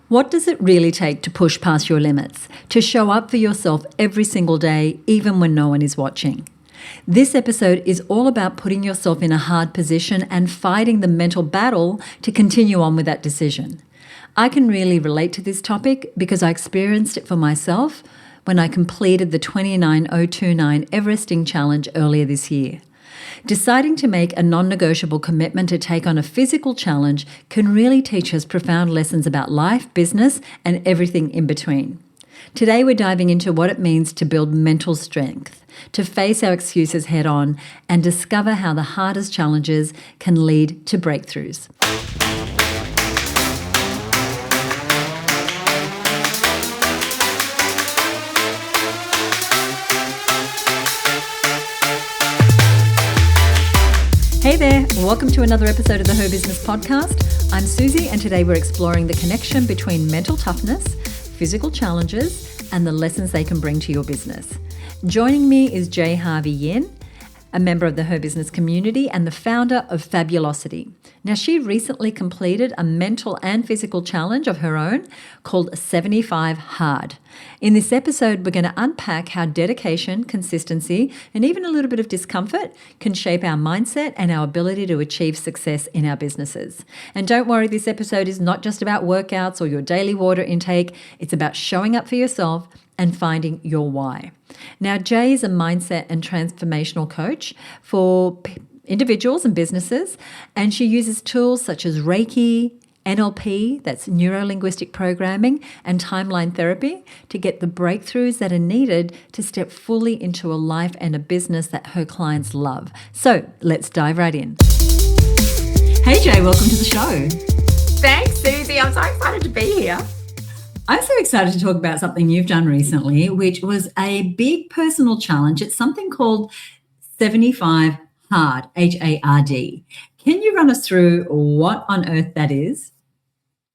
What does it really take to push past your limits, to show up for yourself every single day, even when no one is watching? This episode is all about putting yourself in a hard position and fighting the mental battle to continue on with that decision. I can really relate to this topic because I experienced it for myself when I completed the 29029 Everesting Challenge earlier this year. Deciding to make a non-negotiable commitment to take on a physical challenge can really teach us profound lessons about life, business, and everything in between. Today we're diving into what it means to build mental strength, to face our excuses head on, and discover how the hardest challenges can lead to breakthroughs. Hey there, welcome to another episode of the Her Business Podcast. I'm Suzi, and today we're exploring the connection between mental toughness, physical challenges, and the lessons they can bring to your business. Joining me is Jai Harvey-Yin, a member of the Her Business community and the founder of Fabulosity. Now, she recently completed a mental and physical challenge of her own called 75 Hard. In this episode, we're going to unpack how dedication, consistency, and even a little bit of discomfort can shape our mindset and our ability to achieve success in our businesses. And don't worry, this episode is not just about workouts or your daily water intake. It's about showing up for yourself and finding your why. Now, Jay is a mindset and transformational coach for individuals and businesses, and she uses tools such as Reiki, NLP, that's neuro-linguistic programming, and timeline therapy to get the breakthroughs that are needed to step fully into a life and a business that her clients love. So let's dive right in. Hey Jay, welcome to the show. Thanks, Suzi. I'm so excited to be here. I'm so excited to talk about something you've done recently, which was a big personal challenge. It's something called 75 Hard, H-A-R-D. Can you run us through what on earth that is?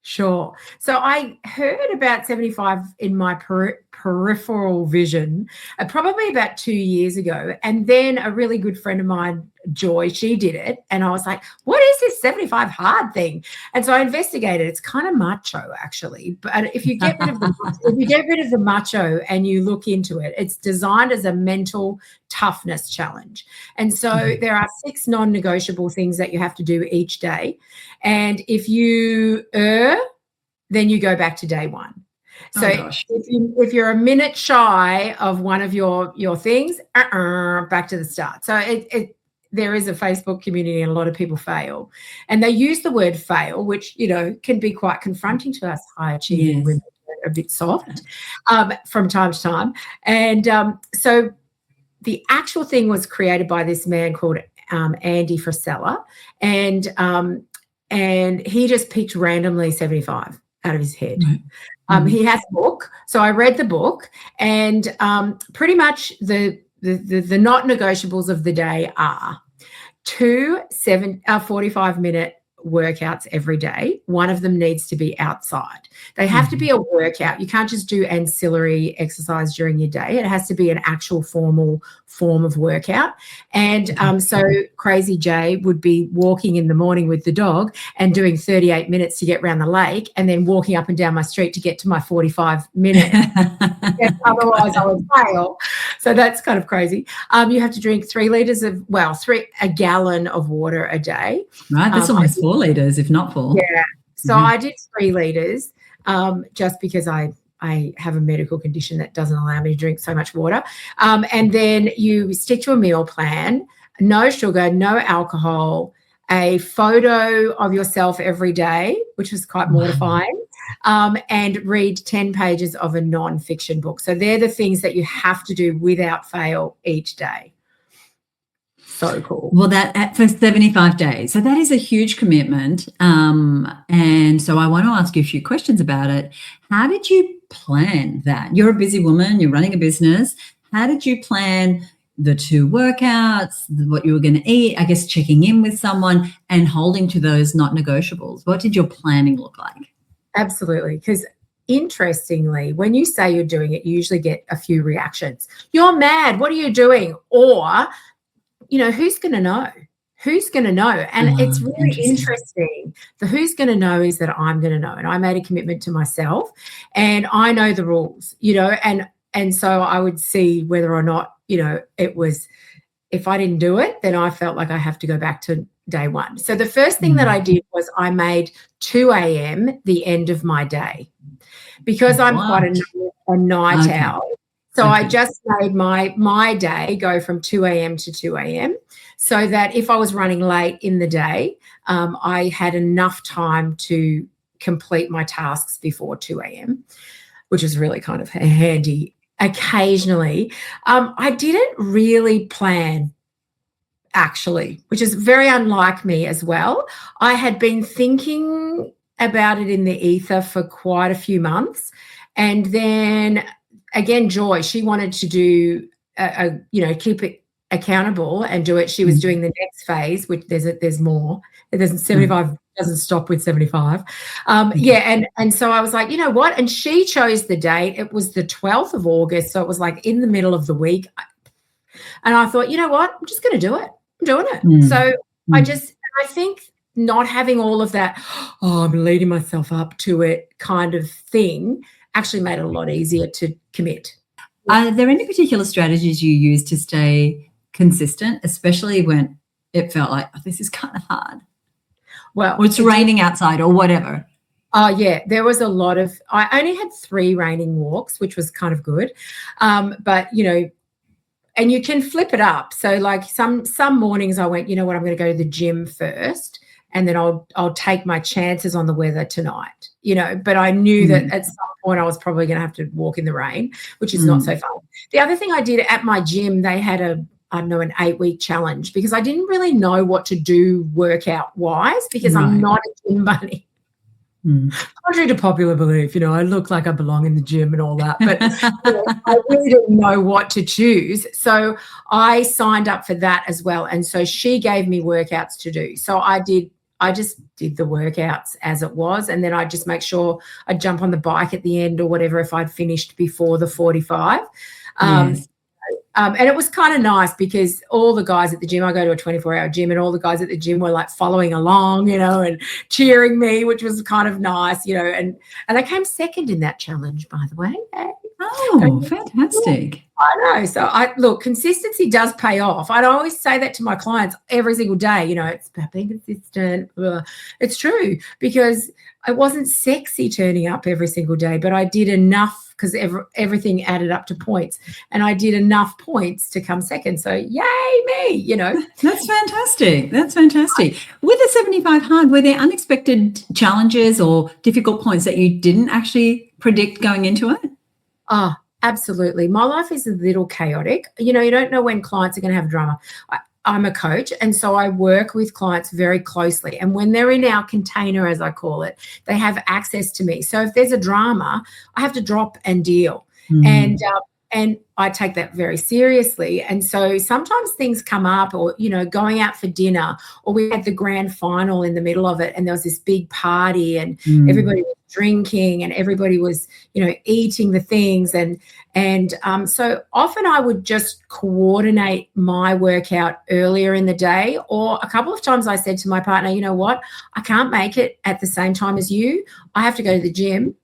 Sure. So I heard about 75 in my peripheral vision probably about 2 years ago. And then a really good friend of mine, Joy, she did it. And I was like, what is this 75 hard thing? And so I investigated. It's kind of macho, actually. But if you get rid of the macho and you look into it, it's designed as a mental toughness challenge. And so there are 6 non-negotiable things that you have to do each day. And if you err, then you go back to day one. So if you're a minute shy of one of your things, back to the start. So there is a Facebook community and a lot of people fail. And they use the word fail, which, can be quite confronting to us high achieving women, a bit soft from time to time. And so the actual thing was created by this man called Andy Frisella. And he just picked randomly 75 out of his head. He has a book. So I read the book, and pretty much the not negotiables of the day are 2 45-minute workouts every day. One of them needs to be outside. They have to be a workout. You can't just do ancillary exercise during your day. It has to be an actual formal form of workout. And so Crazy Jay would be walking in the morning with the dog and doing 38 minutes to get around the lake, and then walking up and down my street to get to my 45 minutes. Otherwise I would fail. So that's kind of crazy. You have to drink a gallon of water a day. Right, that's almost 4 litres, if not 4. Yeah. So I did 3 litres just because I have a medical condition that doesn't allow me to drink so much water. And then you stick to a meal plan, no sugar, no alcohol, a photo of yourself every day, which was quite mortifying, and read 10 pages of a non-fiction book. So they're the things that you have to do without fail each day. So cool. Well, that for 75 days. So that is a huge commitment. And so I want to ask you a few questions about it. How did you plan that? You're a busy woman, you're running a business. How did you plan the 2 workouts, what you were going to eat, I guess checking in with someone and holding to those not negotiables? What did your planning look like? Absolutely. Because interestingly, when you say you're doing it, you usually get a few reactions. You're mad. What are you doing? Or, who's going to know? who's going to know? And it's really interesting. The who's going to know is that I'm going to know. And I made a commitment to myself and I know the rules, and so I would see whether or not, it was, if I didn't do it, then I felt like I have to go back to day one. So the first thing that I did was I made 2 a.m. the end of my day because I'm quite a night owl. So I just made my day go from 2 a.m. to 2 a.m. so that if I was running late in the day, I had enough time to complete my tasks before 2 a.m., which is really kind of handy occasionally. I didn't really plan, actually, which is very unlike me as well. I had been thinking about it in the ether for quite a few months. And then again, Joy, she wanted to do, keep it accountable and do it. She was doing the next phase, which there's more. It doesn't 75 doesn't stop with 75. And so I was like, you know what? And she chose the date. It was the 12th of August. So it was like in the middle of the week. And I thought, you know what? I'm just going to do it. I'm doing it. So I think not having all of that, I'm leading myself up to it kind of thing actually made it a lot easier to commit. Are there any particular strategies you use to stay consistent, especially when it felt like, this is kind of hard? Well, or it's raining outside or whatever. Oh, yeah, there was a lot of – I only had 3 raining walks, which was kind of good. But, and you can flip it up. So, like some mornings I went, you know what, I'm going to go to the gym first and then I'll take my chances on the weather tonight, But I knew that at some point I was probably going to have to walk in the rain, which is not so fun. The other thing I did at my gym, they had an 8-week challenge because I didn't really know what to do workout-wise because I'm not a gym bunny. Contrary to popular belief, I look like I belong in the gym and all that, but I really didn't know what to choose. So I signed up for that as well. And so she gave me workouts to do. So I just did the workouts as it was. And then I'd just make sure I'd jump on the bike at the end or whatever if I'd finished before the 45. Yes. And it was kind of nice because all the guys at the gym, I go to a 24-hour gym, and all the guys at the gym were like following along, and cheering me, which was kind of nice, and I came second in that challenge, by the way. Oh, fantastic. I know. So consistency does pay off. I'd always say that to my clients every single day, it's about being consistent. It's true because it wasn't sexy turning up every single day, but I did enough because everything added up to points, and I did enough points to come second. So yay me, That's fantastic. That's fantastic. With the 75 hard, were there unexpected challenges or difficult points that you didn't actually predict going into it? Oh, absolutely. My life is a little chaotic. You don't know when clients are going to have drama. I'm a coach, and so I work with clients very closely. And when they're in our container, as I call it, they have access to me. So if there's a drama, I have to drop and deal. And I take that very seriously. And so sometimes things come up or, going out for dinner, or we had the grand final in the middle of it and there was this big party and everybody was drinking and everybody was, eating the things. And so often I would just coordinate my workout earlier in the day, or a couple of times I said to my partner, you know what, I can't make it at the same time as you. I have to go to the gym.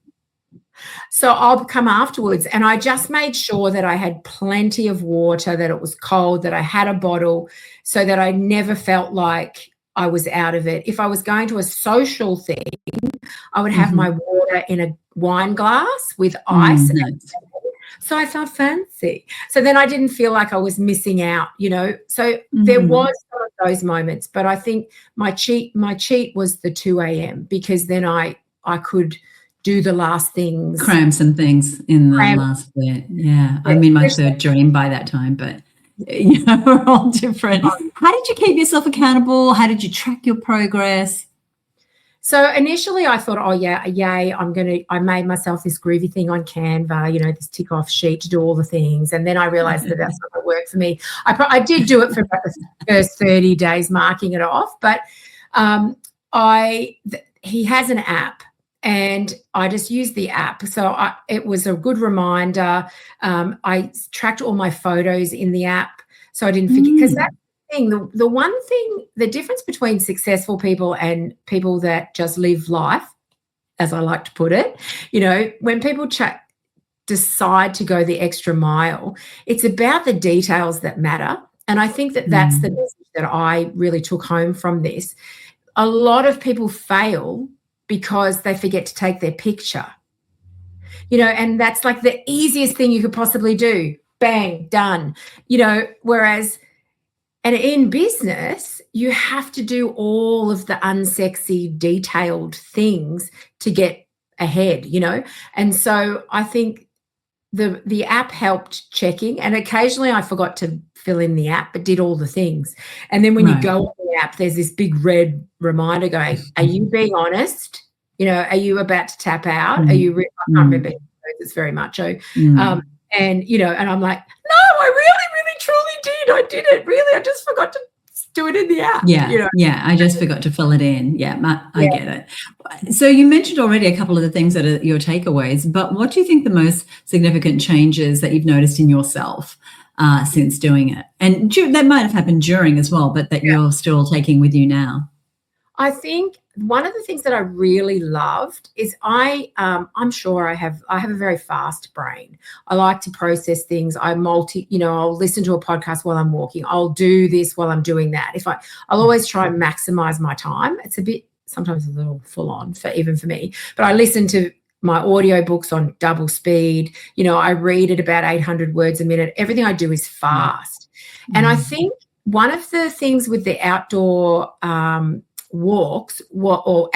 So I'll come afterwards, and I just made sure that I had plenty of water, that it was cold, that I had a bottle so that I never felt like I was out of it. If I was going to a social thing, I would have my water in a wine glass with ice. So I felt fancy. So then I didn't feel like I was missing out, So there was some of those moments, but I think my cheat was the 2 a.m. because then I could do the last things. Cram some things in the last bit. Yeah. I'm in my third dream by that time, but we're all different. How did you keep yourself accountable? How did you track your progress? So initially I thought, oh, yeah, yay, I made myself this groovy thing on Canva, this tick off sheet to do all the things. And then I realized that that's not going to work for me. I did do it for about the first 30 days, marking it off. But he has an app. And I just used the app. So it was a good reminder. I tracked all my photos in the app so I didn't forget, because thing. The one thing, the difference between successful people and people that just live life, as I like to put it, when people decide to go the extra mile, it's about the details that matter. And I think that that's the message that I really took home from this. A lot of people fail because they forget to take their picture, and that's like the easiest thing you could possibly do. Bang, done, whereas, and in business, you have to do all of the unsexy, detailed things to get ahead, And so I think the app helped checking, and occasionally I forgot to fill in the app, but did all the things. And then when you go on the app, there's this big red reminder going, are you being honest? Are you about to tap out? Are you, I can't remember, it's very macho. And, and I'm like, no, I really, truly did. I did it. Really, I just forgot to do it in the app. Yeah, I just forgot to fill it in. I get it. So you mentioned already a couple of the things that are your takeaways, but what do you think the most significant changes that you've noticed in yourself since doing it? And that might have happened during as well, but that you're still taking with you now. I think one of the things that I really loved is I'm sure I have a very fast brain. I like to process things. I'll listen to a podcast while I'm walking. I'll do this while I'm doing that. I'll always try and maximize my time. It's sometimes a little full on even for me, but I listen to my audiobooks on double speed. I read at about 800 words a minute. Everything I do is fast. And I think one of the things with the outdoor walks or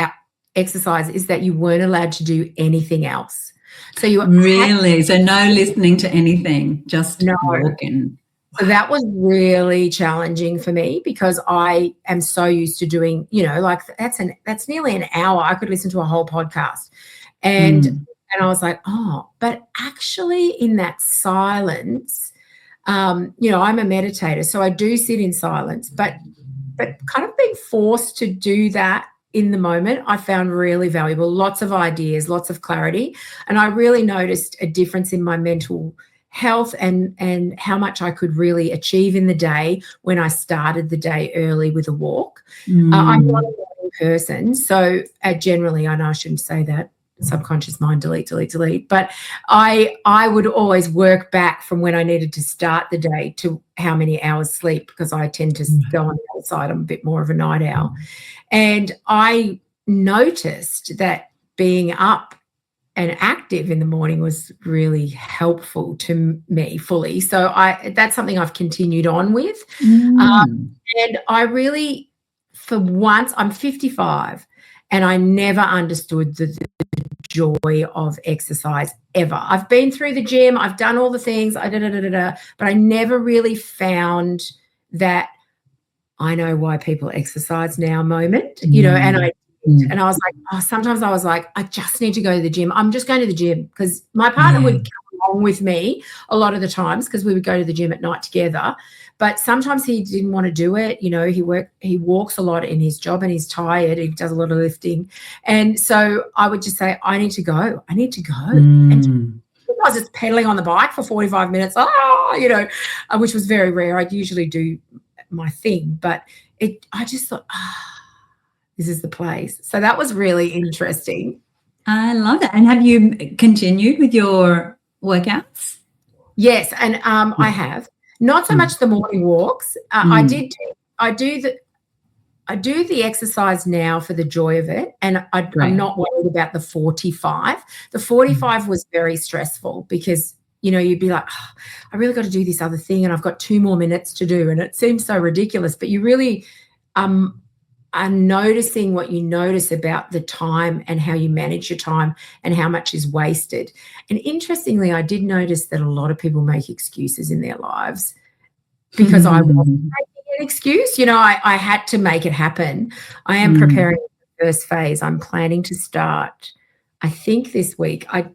exercise is that you weren't allowed to do anything else. So you so no listening to anything, just walking. So that was really challenging for me because I am so used to doing, that's nearly an hour. I could listen to a whole podcast, and I was like, but actually in that silence, I'm a meditator, so I do sit in silence, but kind of being forced to do that in the moment, I found really valuable. Lots of ideas, lots of clarity. And I really noticed a difference in my mental health and how much I could really achieve in the day when I started the day early with a walk. I'm not a morning person. So generally, I know I shouldn't say that, subconscious mind, delete. But I would always work back from when I needed to start the day to how many hours sleep, because I tend to go on the other side. I'm a bit more of a night owl. And I noticed that being up and active in the morning was really helpful to me fully. So that's something I've continued on with. And I really, for once, I'm 55 and I never understood the joy of exercise ever. I've been through the gym, I've done all the things, but I never really found that I know why people exercise now moment, and I was like, sometimes I was like, I just need to go to the gym. I'm just going to the gym, because my partner would come along with me a lot of the times because we would go to the gym at night together. But sometimes he didn't want to do it. He walks a lot in his job and he's tired. He does a lot of lifting. And so I would just say, I need to go. And I was just pedaling on the bike for 45 minutes, which was very rare. I usually do my thing, but I just thought, this is the place. So that was really interesting. I love that. And have you continued with your workouts? Yes, and I have. Not so much the morning walks. I do the exercise now for the joy of it, and I'm not worried about the 45. The 45 was very stressful because, you'd be like, I really got to do this other thing and I've got 2 more minutes to do, and it seems so ridiculous, but you really are noticing what you notice about the time and how you manage your time and how much is wasted. And interestingly, I did notice that a lot of people make excuses in their lives because I wasn't making an excuse. I had to make it happen. I am preparing for the first phase. I'm planning to start, I think this week. I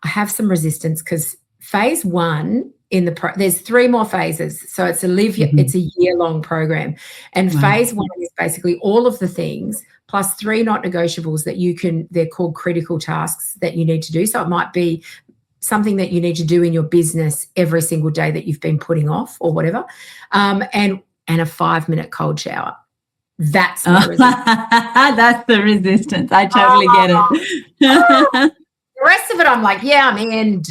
have some resistance because phase 1 there's 3 more phases. So it's it's a year-long program. And phase 1 is basically all of the things plus 3 not negotiables that they're called critical tasks that you need to do. So it might be something that you need to do in your business every single day that you've been putting off or whatever. And and a 5-minute cold shower. That's my resistance. That's the resistance. I totally get it. The rest of it, I'm like, yeah, I'm in,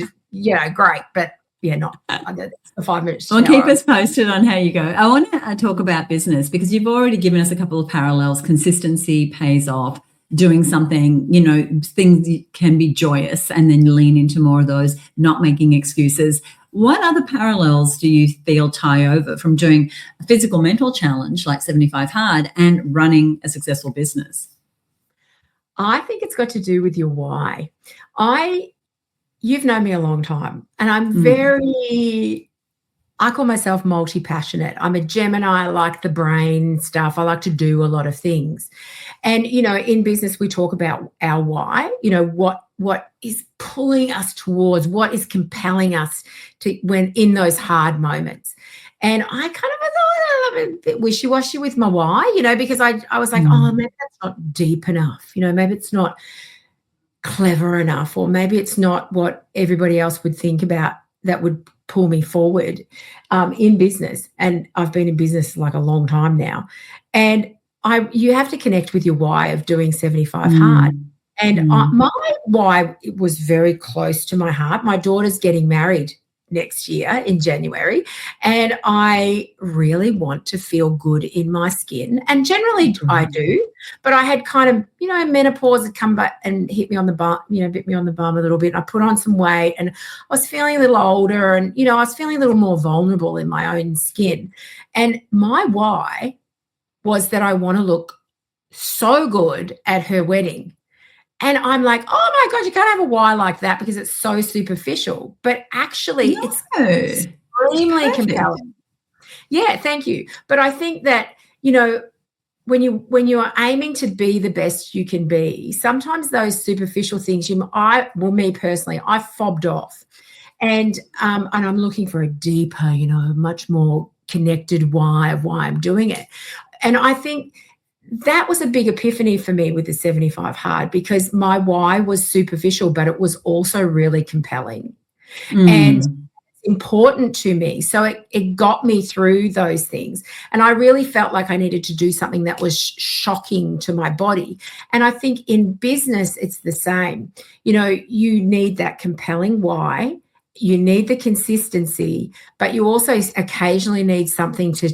great. But yeah, not the 5 minutes. Well, keep us posted on how you go. I want to talk about business because you've already given us a couple of parallels. Consistency pays off. Doing something, things can be joyous, and then lean into more of those, not making excuses. What other parallels do you feel tie over from doing a physical mental challenge like 75 Hard and running a successful business? I think it's got to do with your why. You've known me a long time, and I'm I call myself multi-passionate. I'm a Gemini. I like the brain stuff. I like to do a lot of things. And, in business, we talk about our why, what is pulling us towards, what is compelling us to when in those hard moments. And I kind of thought a bit wishy-washy with my why, because I was like, oh, maybe that's not deep enough. Maybe it's not clever enough, or maybe it's not what everybody else would think about that would pull me forward in business. And I've been in business like a long time now. And you have to connect with your why of doing 75 Hard. And my why was very close to my heart. My daughter's getting married next year in January, and I really want to feel good in my skin. And generally I do, but I had kind of, menopause had come back and hit me on the bum, bit me on the bum a little bit. I put on some weight and I was feeling a little older, and, I was feeling a little more vulnerable in my own skin. And my why was that I want to look so good at her wedding. And I'm like, oh my God, you can't have a why like that because it's so superficial. But actually, it's extremely compelling. Yeah, thank you. But I think that, when you are aiming to be the best you can be, sometimes those superficial things, me personally, I fobbed off. And I'm looking for a deeper, much more connected why of why I'm doing it. And I think that was a big epiphany for me with the 75 Hard, because my why was superficial, but it was also really compelling and important to me. So it got me through those things. And I really felt like I needed to do something that was shocking to my body. And I think in business, it's the same. You need that compelling why, you need the consistency, but you also occasionally need something to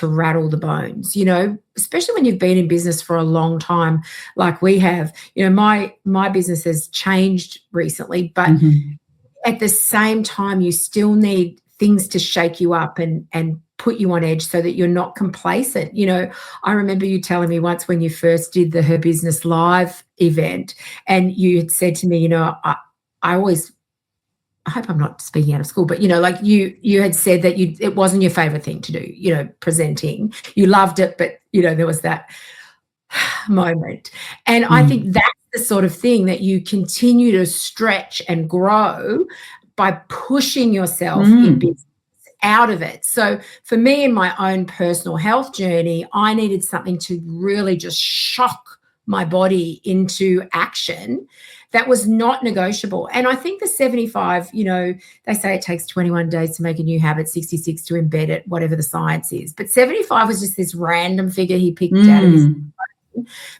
rattle the bones, especially when you've been in business for a long time like we have. My business has changed recently, but at the same time, you still need things to shake you up and put you on edge so that you're not complacent. I remember you telling me once when you first did the Her Business Live event, and you had said to me, I hope I'm not speaking out of school, but, you had said that it wasn't your favorite thing to do, presenting. You loved it, but, there was that moment. And I think that's the sort of thing that you continue to stretch and grow by pushing yourself in business out of it. So for me, in my own personal health journey, I needed something to really just shock my body into action that was not negotiable. And I think the 75, they say it takes 21 days to make a new habit, 66 to embed it, whatever the science is. But 75 was just this random figure he picked out of his phone.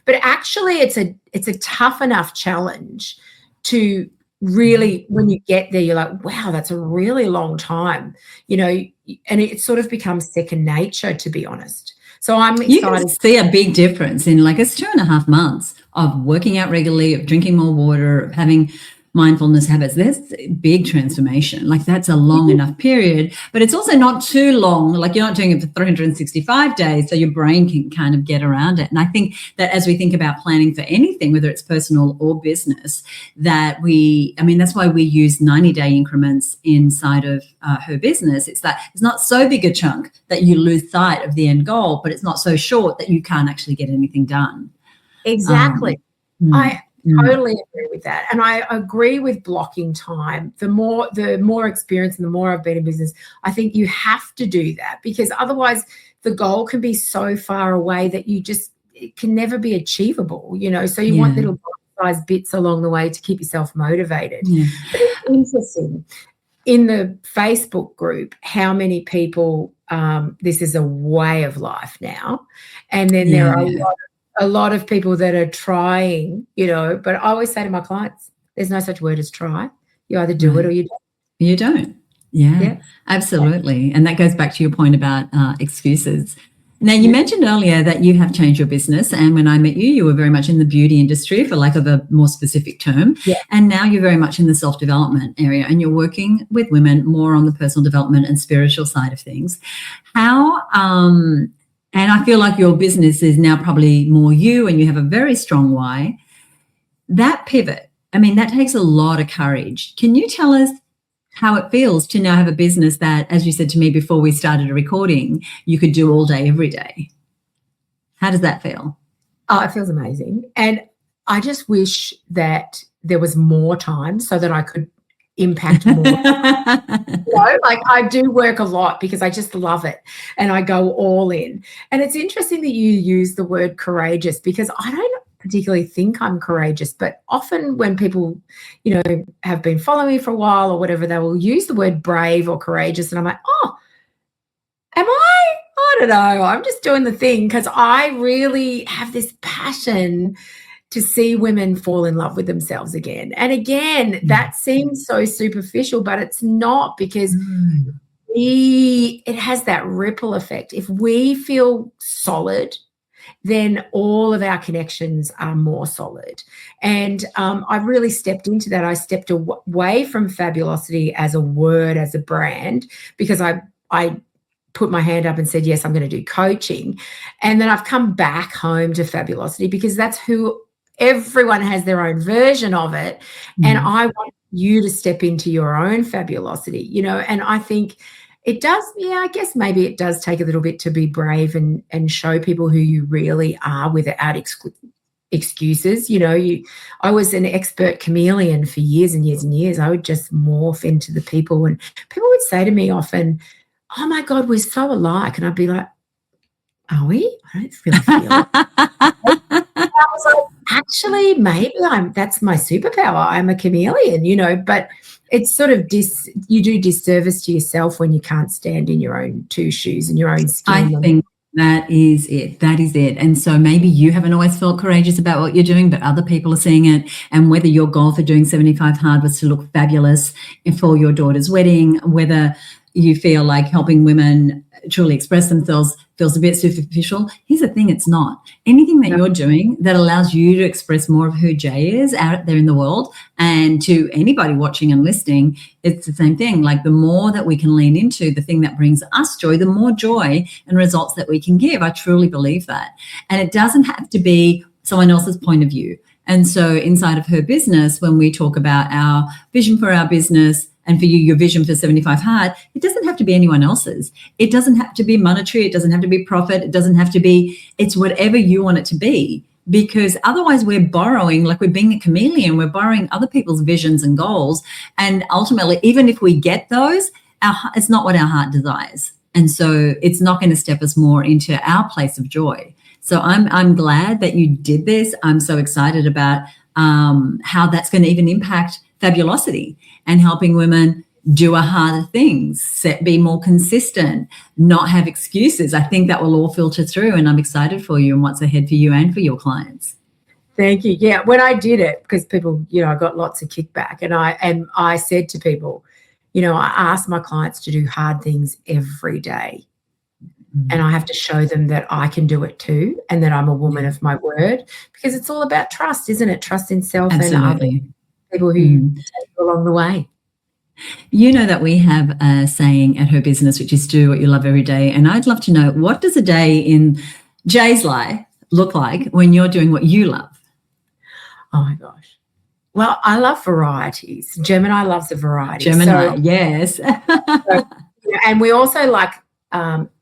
But actually it's a tough enough challenge to really, when you get there, you're like, wow, that's a really long time, and it sort of becomes second nature, to be honest. So I'm excited. You can see a big difference in it's 2.5 months of working out regularly, of drinking more water, of having mindfulness habits. There's a big transformation. That's a long enough period, but it's also not too long. You're not doing it for 365 days, so your brain can kind of get around it. And I think that as we think about planning for anything, whether it's personal or business, that's why we use 90-day increments inside of Her Business. It's that it's not so big a chunk that you lose sight of the end goal, but it's not so short that you can't actually get anything done. Exactly. I totally agree with that. And I agree with blocking time. The more experience and the more I've been in business, I think you have to do that, because otherwise the goal can be so far away that it can never be achievable, so you want little bite-sized bits along the way to keep yourself motivated. But it's interesting in the Facebook group how many people this is a way of life now. And then there are a lot of people that are trying, but I always say to my clients, there's no such word as try. You either do it or you don't. You don't. Yeah, absolutely. And that goes back to your point about excuses. Now, you mentioned earlier that you have changed your business, and when I met you, you were very much in the beauty industry, for lack of a more specific term, and now you're very much in the self-development area, and you're working with women more on the personal development and spiritual side of things. How, and I feel like your business is now probably more you, and you have a very strong why. That pivot, I mean, that takes a lot of courage. Can you tell us how it feels to now have a business that, as you said to me before we started a recording, you could do all day, every day? How does that feel? Oh, it feels amazing. And I just wish that there was more time so that I could impact more. Like I do work a lot because I just love it and I go all in. And it's interesting that you use the word courageous, because I don't particularly think I'm courageous, but often when people, have been following me for a while or whatever, they will use the word brave or courageous. And I'm like, oh, am I? I don't know. I'm just doing the thing, because I really have this passion to see women fall in love with themselves again. And again, that seems so superficial, but it's not, because it has that ripple effect. If we feel solid, then all of our connections are more solid. And I've really stepped into that. I stepped away from Fabulosity as a word, as a brand, because I put my hand up and said, yes, I'm going to do coaching. And then I've come back home to Fabulosity, because that's who everyone has their own version of it. And I want you to step into your own Fabulosity, and I think it does, I guess maybe it does take a little bit to be brave and show people who you really are without excuses. I was an expert chameleon for years and years and years. I would just morph into the people, and people would say to me often, oh my God, we're so alike. And I'd be like, are we? I don't really feel it. I was like, actually, maybe that's my superpower. I'm a chameleon, but it's sort of you do disservice to yourself when you can't stand in your own two shoes and your own skin. I think that is it. That is it. And so maybe you haven't always felt courageous about what you're doing, but other people are seeing it. And whether your goal for doing 75 Hard was to look fabulous for your daughter's wedding, whether you feel like helping women truly express themselves feels a bit superficial. Here's the thing, it's not. Anything that you're doing that allows you to express more of who Jay is out there in the world, and to anybody watching and listening, it's the same thing. Like, the more that we can lean into the thing that brings us joy, the more joy and results that we can give. I truly believe that. And it doesn't have to be someone else's point of view. And so inside of her business, when we talk about our vision for our business, and for you, your vision for 75 Hard, it doesn't have to be anyone else's. It doesn't have to be monetary. It doesn't have to be profit. It doesn't have to be, it's whatever you want it to be, because otherwise we're borrowing, like we're being a chameleon, we're borrowing other people's visions and goals. And ultimately, even if we get those, it's not what our heart desires. And so it's not going to step us more into our place of joy. So I'm glad that you did this. I'm so excited about how that's going to even impact Fabulosity and helping women do harder things, be more consistent, not have excuses. I think that will all filter through, and I'm excited for you and what's ahead for you and for your clients. Thank you. Yeah, when I did it, because people, I got lots of kickback, and I said to people, I asked my clients to do hard things every day. And I have to show them that I can do it too, and that I'm a woman of my word, because it's all about trust, isn't it? Trust in self. Absolutely. And other people who take you along the way. You know that we have a saying at her business, which is do what you love every day. And I'd love to know, what does a day in Jay's life look like when you're doing what you love? Oh, my gosh. Well, I love varieties. Gemini loves a variety. Gemini, yes. And we also like,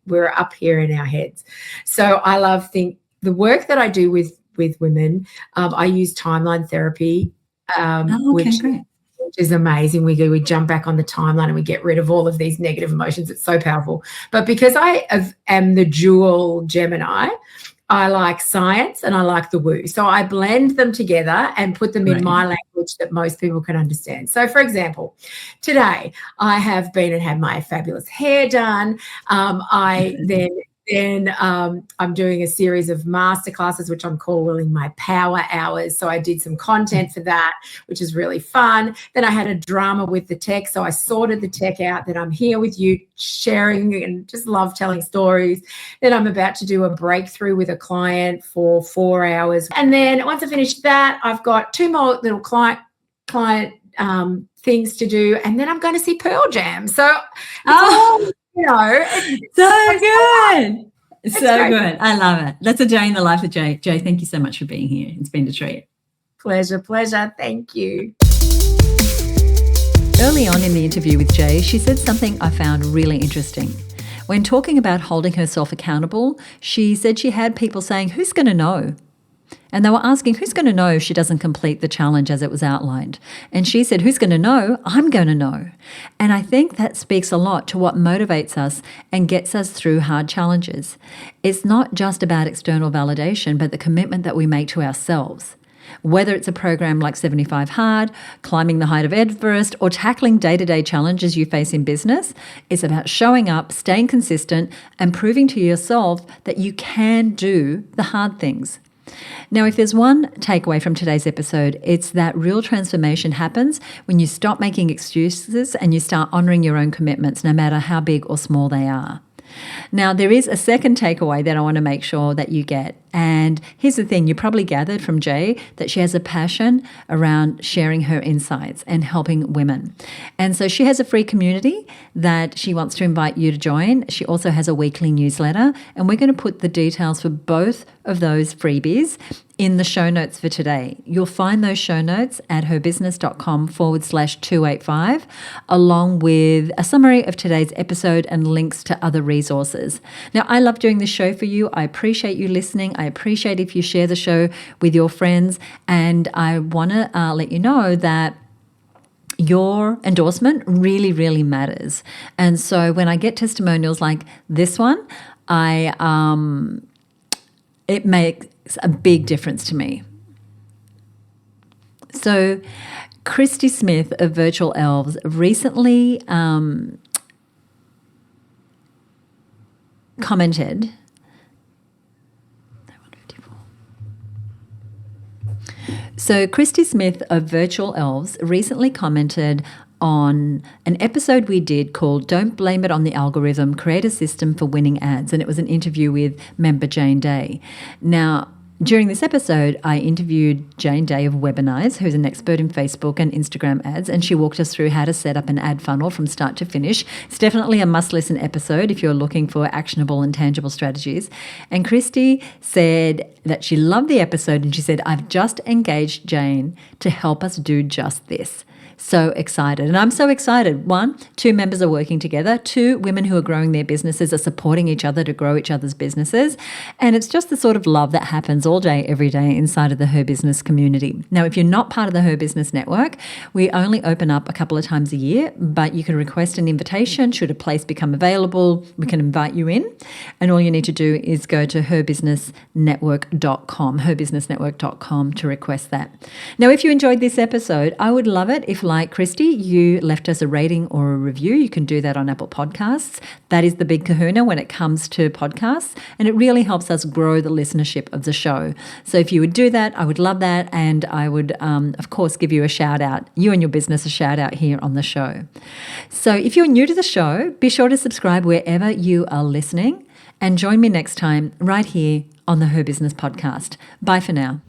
we're up here in our heads. So I love the work that I do with women. I use timeline therapy, which is amazing. We jump back on the timeline and we get rid of all of these negative emotions. It's so powerful. But because I am the dual Gemini, I like science, and I like the woo. So I blend them together and put them in my language that most people can understand. So, for example, today I have been and had my fabulous hair done. I'm doing a series of masterclasses, which I'm calling my power hours. So I did some content for that, which is really fun. Then I had a drama with the tech. So I sorted the tech out. Then I'm here with you sharing and just love telling stories. Then I'm about to do a breakthrough with a client for 4 hours. And then once I finish that, I've got 2 more little client things to do. And then I'm going to see Pearl Jam. So it's so good. So good. I love it. That's a day in the life of Jai. Jai, thank you so much for being here. It's been a treat. Pleasure. Thank you. Early on in the interview with Jai, she said something I found really interesting. When talking about holding herself accountable, she said she had people saying, "Who's going to know?" And they were asking, who's going to know if she doesn't complete the challenge as it was outlined? And she said, who's going to know? I'm going to know. And I think that speaks a lot to what motivates us and gets us through hard challenges. It's not just about external validation, but the commitment that we make to ourselves. Whether it's a program like 75 Hard, climbing the height of Everest, or tackling day-to-day challenges you face in business, it's about showing up, staying consistent, and proving to yourself that you can do the hard things. Now, if there's one takeaway from today's episode, it's that real transformation happens when you stop making excuses and you start honoring your own commitments, no matter how big or small they are. Now, there is a second takeaway that I want to make sure that you get. And here's the thing, you probably gathered from Jai that she has a passion around sharing her insights and helping women. And so she has a free community that she wants to invite you to join. She also has a weekly newsletter, and we're going to put the details for both of those freebies in the show notes for today. You'll find those show notes at herbusiness.com/285, along with a summary of today's episode and links to other resources. Now, I love doing this show for you. I appreciate you listening. I appreciate if you share the show with your friends. And I want to let you know that your endorsement really, really matters. And so when I get testimonials like this one, it makes a big difference to me. So Christy Smith of Virtual Elves recently commented. So Christy Smith of Virtual Elves recently commented on an episode we did called Don't Blame It on the Algorithm, Create a System for Winning Ads. And it was an interview with member Jane Day. Now, during this episode, I interviewed Jane Day of Webinars, who's an expert in Facebook and Instagram ads, and she walked us through how to set up an ad funnel from start to finish. It's definitely a must-listen episode if you're looking for actionable and tangible strategies. And Christy said that she loved the episode, and she said, I've just engaged Jane to help us do just this. So excited. And I'm so excited. 1, 2 members are working together. 2, women who are growing their businesses are supporting each other to grow each other's businesses. And it's just the sort of love that happens all day, every day inside of the Her Business community. Now, if you're not part of the Her Business network, we only open up a couple of times a year, but you can request an invitation. Should a place become available, we can invite you in. And all you need to do is go to herbusinessnetwork.com to request that. Now, if you enjoyed this episode, I would love it if, like Christy, you left us a rating or a review. You can do that on Apple Podcasts. That is the big kahuna when it comes to podcasts, and it really helps us grow the listenership of the show. So if you would do that, I would love that, and I would, of course, give you a shout out, you and your business a shout out here on the show. So if you're new to the show, be sure to subscribe wherever you are listening, and join me next time right here on the Her Business podcast. Bye for now.